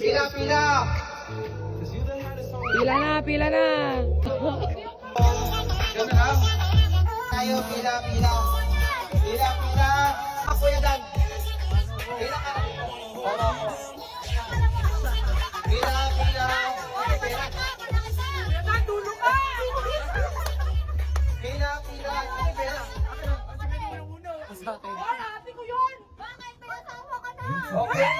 Pila, pila. Pila na, pila na. Ganun lang. Tayo, pila, pila. Pila, pila. Kuya Dan. Pila ka. Pila, pila. Pila. Pila, pila. Pila. Okay.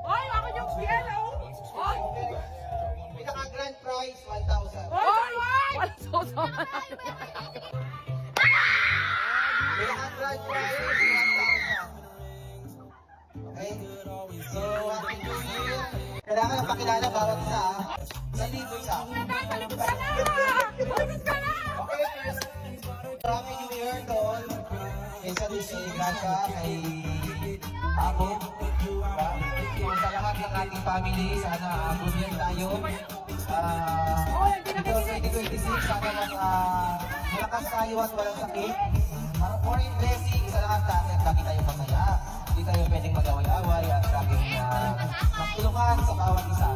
Oy, ako yung piano. Oy! Pinaka-grand prize, 1,000. Oy! Wala sosa. Pinaka-grand prize, 1,000. Okay? So, Happy New Year. Kailangan ng pakilala bawat isa. Nandito isa. Talikod ka na! Talikod ka na! Okay, first. Happy New Year, Tol. Kay San Lucy, Gracia, kay Abo. Sa lahat ng ating family, sana bumili tayo. Ito, 2026, sana lang malakas tayo at walang sakit. More in blessing sa lahat natin at lagi tayong masaya. Hindi tayo pwedeng mag-away-away at laging magtulungan sa bawat isa.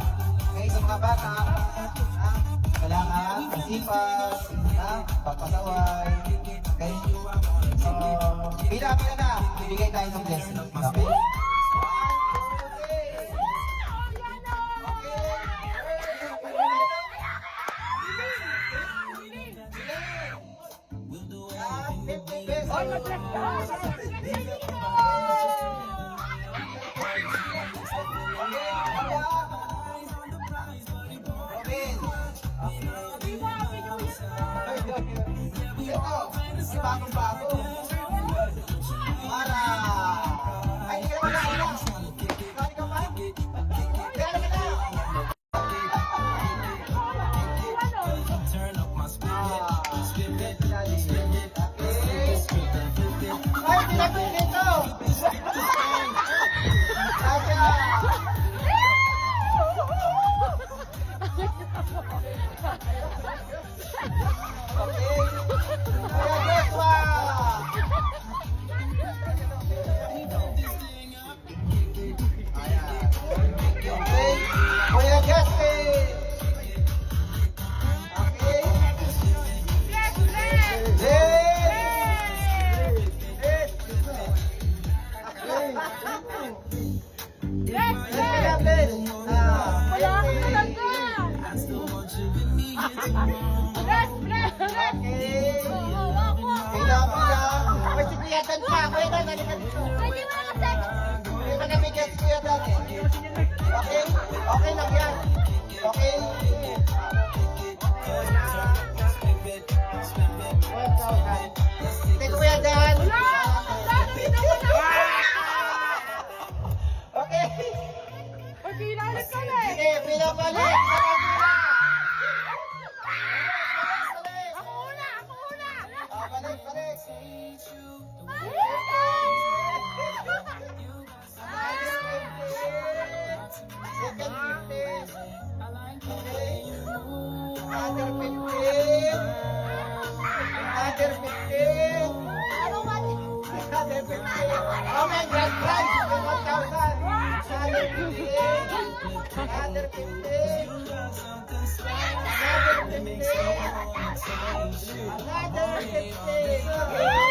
Okay, sa mga bata, kailangan masipag, pagpasaway. Okay? So, pila-pila na, bibigay tayo ng blessing. Okay? Bagong-bago. Para. Ay, hindi ka naman na. Kali ka pa? Kali ka na. Ay, pinagpili nito. Okay lang yan. Okay? 1,000. Take Kuya Dan. Okay. Oy, pinalit ka na eh. Sige, pinabalik. Ako una! Ako una! Balik, balik. Second 50. Okay. Another 50. Another 50. Another 50. Oh my God, prize. 1,000. Another 50. Another 50. Another 50. Another 50.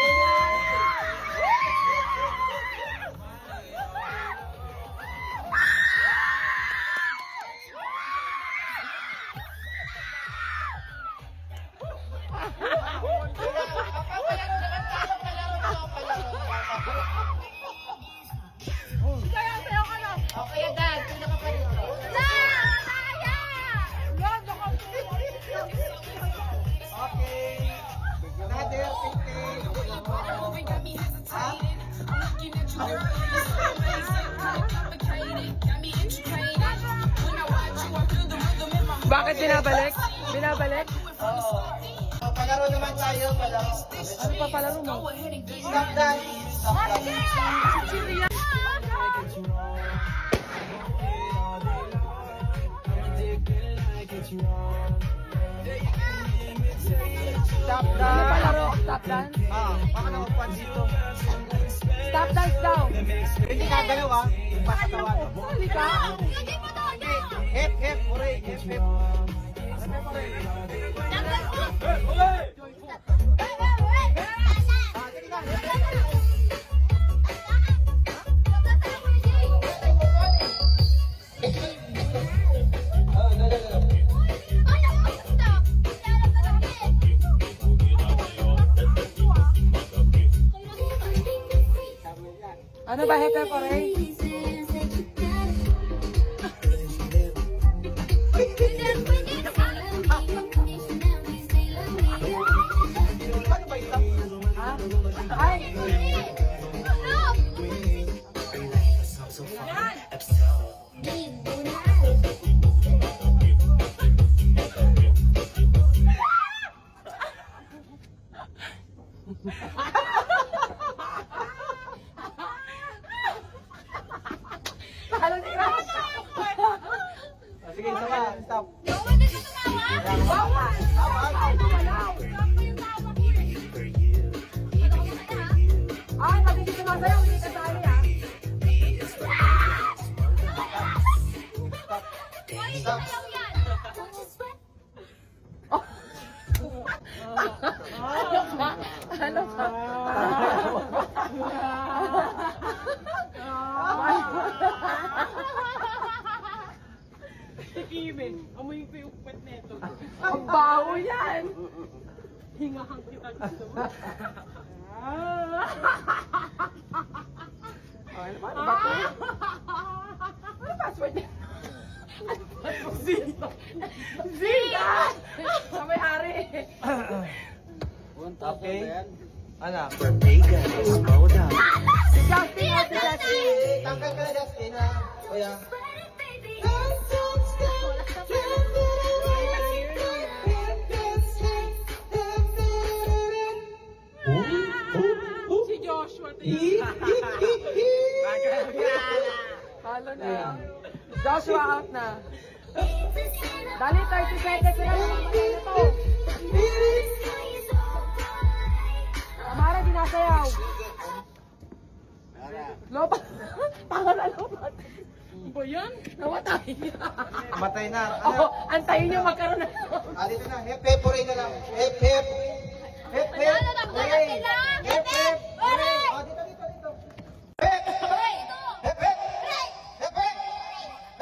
Sayaw ka na! Okay, Dan. Pinaka pa rin. Okay. Another 50. Bakit binabalik? Binabalik? Oo. Palaro naman tayo. Palaro. Ano pa palaro mo? Stop that. Stop that. Stop Ano that. palaro? Stop dance? Baka na magpan dito. Stop dance daw. Hindi gagalaw ah. Pasatawan. Huli ka? Hep, hep, hooray, hep, hep. Ano ba, Hepe Koray? Paano ba ito? Ha? Ay! Halo sila! Sige, isa pa. Stop. Bawal! Bawal! Tumalaw! Ay, pag hindi sumasayaw, hindi ka sali ah. Stop. Ano ka? Tikime. Amoy ko yung pet neto. Ang baho yan! Hingahang kita gusto mo. Ano ba ito? Ano password niya? Zito. Zika! Sa may-ari. Okay. Ano? Justin o si Justin? Tanggal ka na, Justin, ha? Kuya. Si Joshua. Halo na. Joshua out na. Dali, 30 seconds na lang. Matay na to. Amara, di nasayaw. Lobat. Tanga na lobat. Ba yan? Namatay. Matay na. Oo, antayin niyo magkaroon na. Dito na. Hep, hep, hooray na lang. Hep, hep. Hep, hep. Hooray. Hep, hep. Hooray. Oh, dito, dito, dito. Hep. Hep, hep. Hep, hep.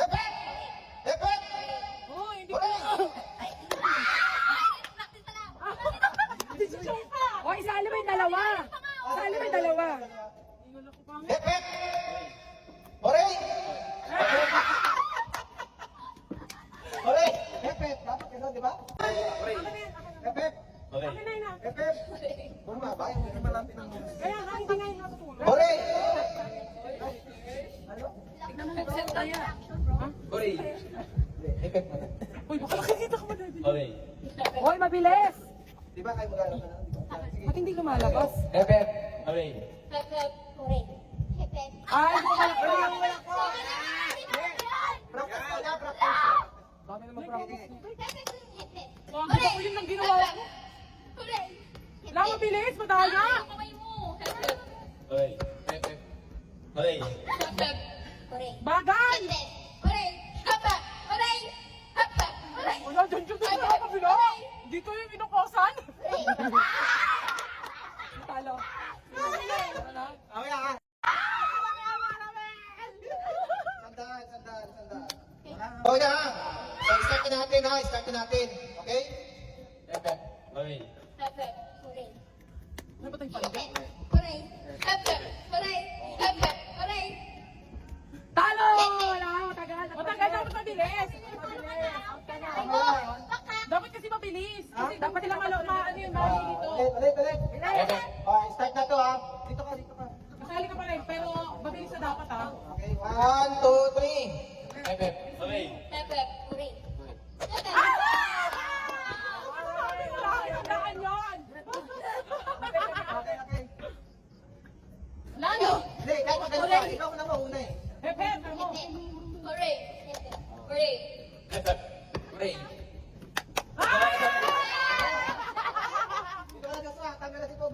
Hep, hep. Hep, hep. Oh, hindi Hooray. O, isali mo yung dalawa. Isali mo yung dalawa. Hep, hep. Hooray. Hooray. Hep, hep. Dapat gano'n, di ba? Hooray. Hep, hep. Hooray. Hep, hep. Bumaba, hindi malapit ang mga. Kaya nga, hindi nga yung natutulog. Hooray. Headset tayo. Hooray. Hep, hep. Uy, baka nakikita ka ba dati? Hooray. Hoy, mabilis. Di ba kayo magalaw na lang? Ba't hindi lumalabas? Hep, hep. Hooray. Ay, hindi ko malakot. Practice ka na, practice. Dami naman practice. Oh, di ba ko yun ang ginawa ko? Lang, mabilis, madaya. Hooray. Hep, hep. Hooray. Bagay! Wala, dyan dyan dyan sa kabila. Dito yung inukosan. Talo. Mamaya ka. Sandaan, sandaan, sandaan. Okay na ha. So, start na natin ha. Start na natin. Okay? Hep, hep. Hooray. Ano ba tayong palagay? Talo! Wala, matagal. Matagal dapat mabilis. Dapat kasi mabilis. Kasi dapat sila ano yun, mali dito. Ulit, ulit, ulit. Okay, start na to ha. Dito ka, dito ka. Kasali ka pa rin, pero mabilis na dapat ha. Okay, 1, 2, 3. Hep, hep. Hooray. Wala kayong daan yun. Okay, okay. Lalo. Hindi, kahit magaling ka. Ikaw na mauna eh. Hep, hep, mo. Hep, hep. Hooray. Dito ka na, Joshua. Tanggal na si Pogi.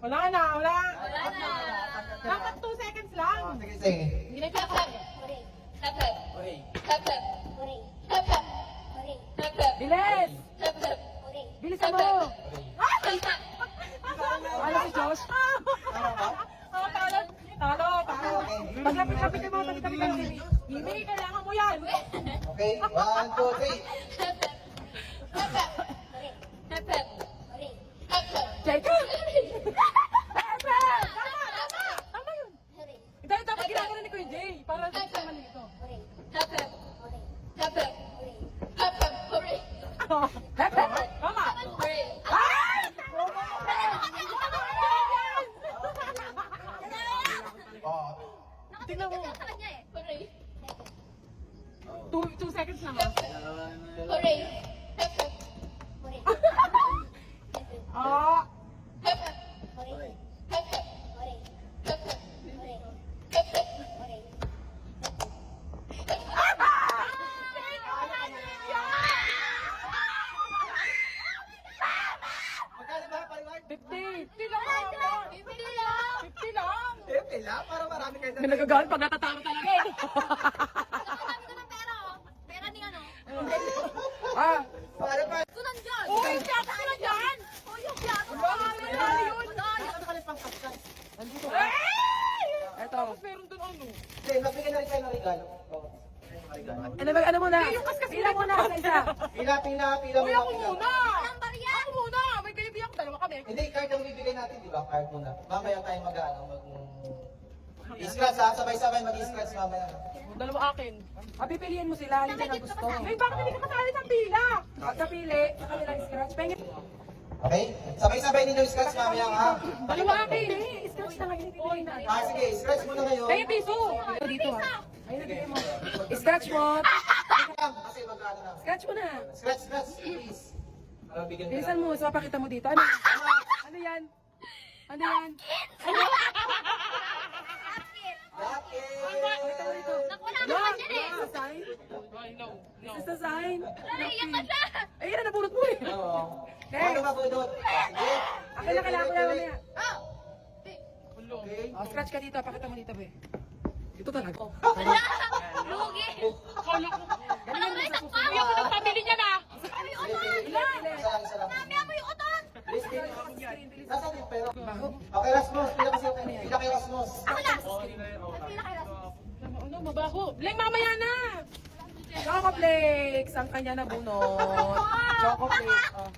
Wala na, wala. Wala na. Dapat 2 seconds lang. Sige, sige. Hindi na Tap, tap. Tap, tap. Tap, tap. Tap, tap. Tap, tap. Bilis! Tap, tap. Bilisan mo! Tap, tap. Ano si Josh? Ano ba? Talo! Talo! Paglapit-lapit mo, tabi-tabi ka. Hindi, kailangan mo yan. Okay, 1, 2, 3. Tap, tap. Tap, tap. Tap, tap. Tap, tap. Jeka! Pepe! Tama yun. Dahil dapat ginagawa ni Kuya Jay. Para sa naman nito. Tap, tap. Tap, tap. Tap, tap. Hooray. Pepe! Tama! Hooray. Ay! Oh, Tingnan mo. Hooray. 2 seconds lang. Hooray. Tap, tap. Ah! Tap, tap. Tap, tap. Tap, tap. Tap, tap. magkano ba paliwanag? 50! 50 lang! 50 lang. 50 lang! Eh, pila, para marami kayo May nagagalit pag natatalo talaga eh. Nakakami ko ng pera, oh. Pera ni ano? Ah! Paano ba? Sunan dyan. Uy, piyato ka na dyan! Uy, yung piyato. Wala yun. Ano ka pang kapsal? Nandito ka. Eto. Tapos meron dun ano. Hindi, magbigay na rin kayo ng regalo. Oh, ayun ang regalo. Ano muna? Pila muna sa isa. Pila, pila, pila Uy, muna, ako pila. muna! Number yan. Ako muna! May kaibigan ko, dalawa kami. Hindi, card ang bibigay natin, di ba? Card muna. Mamaya tayo i-scratch ha, sabay-sabay mag-i-scratch mamaya. Dalawa akin. Pipiliin mo sila, alin dyan ang gusto. Ay, bakit hindi ka kasali sa pila? Sa pili, sa kanila scratch. Pengin. Okay? Sabay-sabay ninyo i-scratch mamaya ha. Dalawa akin. Scratch na ngayon. Pipiliin na. Ah, sige, scratch muna kayo. Kaya piso. Dito ha. Ayun, nabigay mo. Scratch mo. Kasi mag-ano na. Scratch mo na. Scratch, scratch, please. Ano, bigyan ka Bilisan na. mo, so pakita mo dito. Ano? Ano yan? Ano yan? Lucky! Pakita mo dito. Wala naman yan eh. This is the sign. This is the sign. Naiiyak ka siya. Ayun na, nabulot mo eh. Oo. Okay. Ano ba po doon? Sige. Akin na kailangan ko na mamaya. Okay. Oh, scratch ka dito, pakita mo dito, be. Ito talaga. Lugi. Galingan mo sa susunod. Ayaw ko ng pamili niya na. Sige, sige. Isa lang, isa lang. Kaya mo yung uton. Please, please. Nasaan yung pera? Okay, Rasmus. Pila kasi pila kay Rasmus. Ako na. Pila kayo. Ano, mabaho. Bleng, mamaya na! Choco Flakes! Ang kanya na bunot. Choco Flakes. Oh.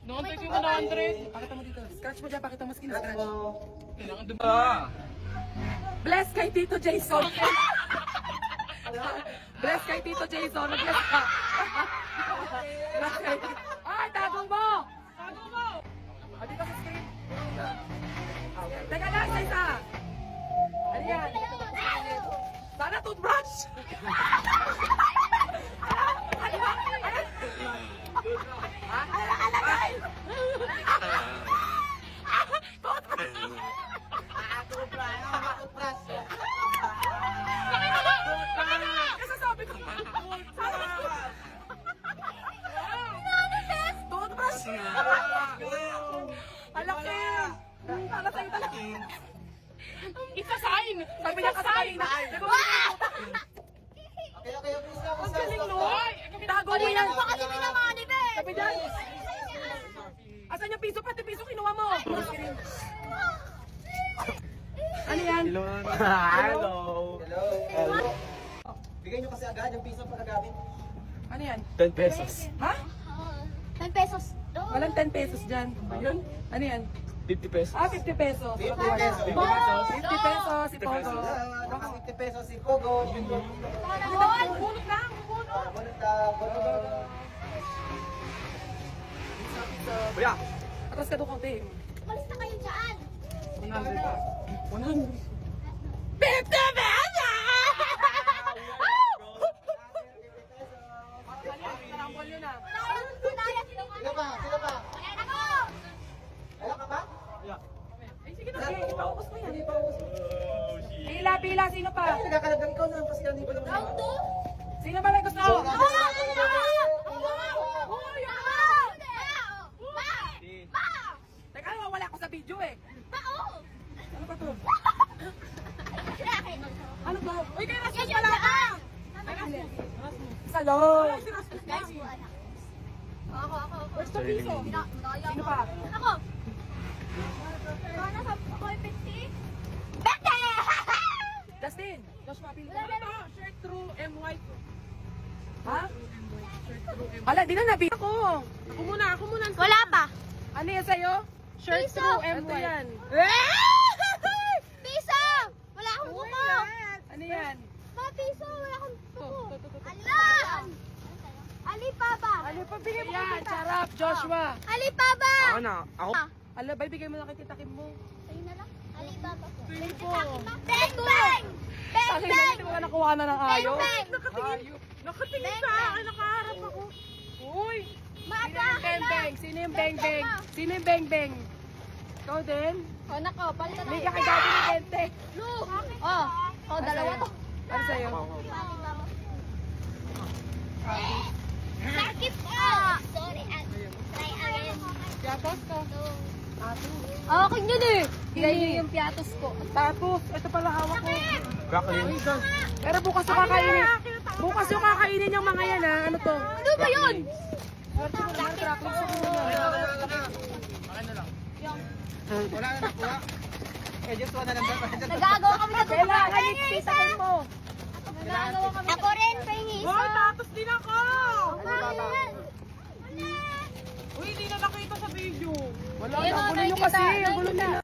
Noon, Take mo na, Andres. Pakita mo dito. Scratch mo dyan, pakita mo skin Scratch scratch. mo. Bless kay Tito Jason. Bless kay Tito Jason. Bless ka. Bless kay Tito. Ay, tagong mo! Tagong mo! O, dito sa screen. Teka lang, isa. Ano yan? Sana toothbrush! Ano ba? Ha? Ano nakalagay? Kasasabi ko. Toothbrush! Alaki! Para sa'yo talaga. It's a sign! Sabi niya kasi kanina. Okay, okay, please lang. Ang galing no! Tago mo yan! Kasi minamanip eh. Sabi dyan! Asan yung piso? Pati piso kinuha mo! Ano yan? Hello. Hello. Bigay nyo kasi agad yung piso pagkagamit. Ano yan? 10 pesos. Ha? 10 pesos. Walang 10 pesos dyan. Ayun? Ano yan? 50 pesos. Ah, 50 pesos. 50 pesos. 50 pesos si Pogo. Baka 50 pesos si Pogo. Bunot lang! Bunot! Kuya! Atas ka doon konti. Malis na kayo dyan. 100. 50 pesos! Karambol yun ah. Sino pa? Sino pa? Ayan ako. Alam ka ba? Ay, sige na. Ipaubos mo yan. Ipaubos mo. Pila, pila. Sino pa? Ay, nakakalagdag ikaw na kasi hindi pa lang. Round 2. Sino ba may gusto? So, nasa- Teka, wala ako sa video eh. sa'yo. Guys, ako. Where's the piso? Sino pa? Ako. Ano sa ako ay 50? Bete! Justin! Joshua, pili ka. Shirt through MY. Ha? Ala, di na napili ako. Ako muna. Wala pa. Ano yan sa'yo? Shirt Piso. through MY. Ito yan. Piso! Wala akong buko. Ano yan? Mga piso, wala akong buko. Ito. Ala! Alibaba. Ano pa bigay mo yan? Charap, Joshua. Alibaba. Ako na. Ako? Ala, ba bigay mo lang kay Tita Kim mo? Sa'yo na lang. Alibaba po. Pili ko. Bang bang! Bang Sabi na, bang! hindi ko na nakuha na ng ayaw. Bang, bang! Nakatingin. Nakatingin Bang, ka. bang! Ay, nakaharap ako. Uy! Maaga ka Bang na. bang. Sino yung bang bang? Sino yung bang bang? Ikaw din? Oh, nako, palitan Hindi ka kay Daddy ni Bente. Oh, dalawa to. Ano sa'yo? Sakit po! Sorry, try again. Piatos ka. Akin yun eh. Bigay niyo yung piatos ko. Tapos, ito pala hawak ko. Broccoli. Pero bukas yung kakainin. Bukas yung kakainin yung mga yan ha. Ano to? Ano ba yun? Swerte mo naman, crackers ako muna. Wala na nakuha. Eh, just one na lang. Nagagawa kami na Kailangan yung Tita Kim mo. Nagagawa kami. Ako rin, pahingis. Hoy, tapos din ako! Wala. Uy, hindi na nakita sa video. Wala, Ayun, ang gulo nyo nakikita. kasi. Ang gulo nila.